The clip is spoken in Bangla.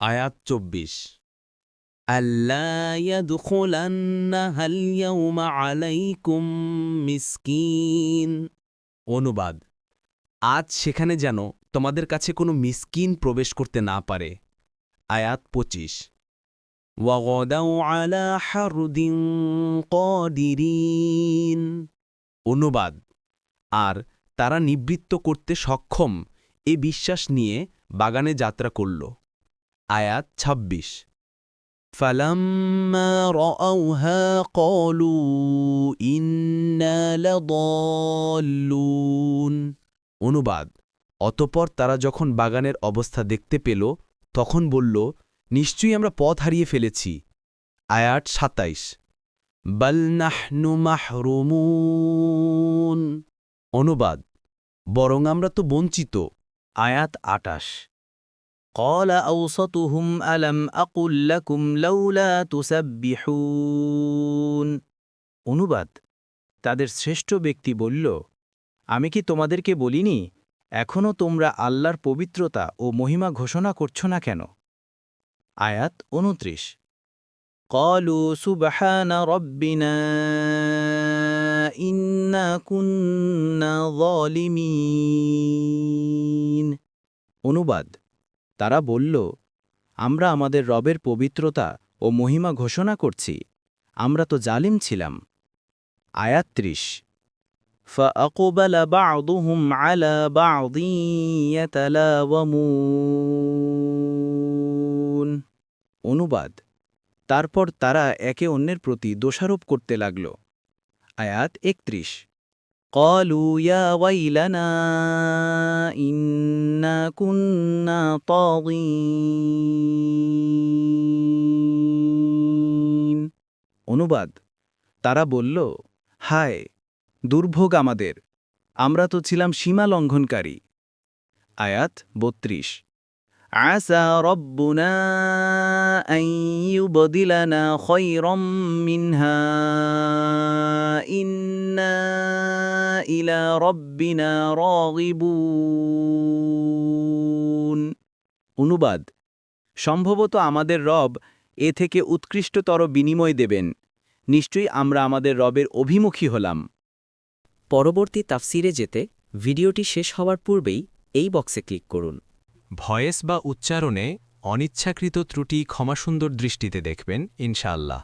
আয়াত ২৪ আল্লা ইয়াদখুলান্নাহাল ইয়াউমা আলাইকুম মিসকিন। অনুবাদ, আজ সেখানে যেন তোমাদের কাছে কোনো মিসকিন প্রবেশ করতে না পারে। আয়াত ২৫ ওয়াগদাউ আলা হারদিন কাদিরিন। অনুবাদ, আর তারা নিবৃত্ত করতে সক্ষম এ বিশ্বাস নিয়ে বাগানে যাত্রা করল। আয়াত ২৬ ফালাম্মা রাআউহা ক্বালু ইন্না লাদাল্লুন। অনুবাদ, অতঃপর তারা যখন বাগানের অবস্থা দেখতে পেল তখন বলল, নিশ্চয়ই আমরা পথ হারিয়ে ফেলেছি। আয়াত ২৭ বাল নাহনু মাহরুমুন। অনুবাদ, বরং আমরা তো বঞ্চিত। আয়াত ২৮ قال أوسطهم ألم أقل لكم لولا تسبحون। অনুবাদ, তাদের শ্রেষ্ঠ ব্যক্তি বলল, আমি কি তোমাদেরকে বলিনি এখনও তোমরা আল্লাহর পবিত্রতা ও মহিমা ঘোষণা করছ না কেন? আয়াত ২৯ قالوا سبحان ربنا إنا كنا ظالمين। অনুবাদ, তারা বলল, আমরা আমাদের রবের পবিত্রতা ও মহিমা ঘোষণা করছি, আমরা তো জালিম ছিলাম। আয়াত ৩০ فأقبل بعضهم على بعض يتلاومون। অনুবাদ, তারপর তারা একে অন্যের প্রতি দোষারোপ করতে লাগল। আয়াত ৩১ قالوا يا ويلنا إنا كنا طاغين। অনুবাদ, তারা বলল, হায়, দুর্ভোগ আমাদের, আমরা তো ছিলাম সীমা লঙ্ঘনকারী। আয়াত ৩২ عسى ربنا أن يبدلنا خيرا منها إنا إلى ربنا راغبون। অনুবাদ, সম্ভবত আমাদের রব এ থেকে উৎকৃষ্টতর বিনিময় দেবেন, নিশ্চয়ই আমরা আমাদের রবের অভিমুখী হলাম। পরবর্তী তাফসিরে যেতে ভিডিওটি শেষ হওয়ার পূর্বেই এই বক্সে ক্লিক করুন। ভয়েস বা উচ্চারণে অনিচ্ছাকৃত ত্রুটি ক্ষমাসুন্দর দৃষ্টিতে দেখবেন ইনশাআল্লাহ।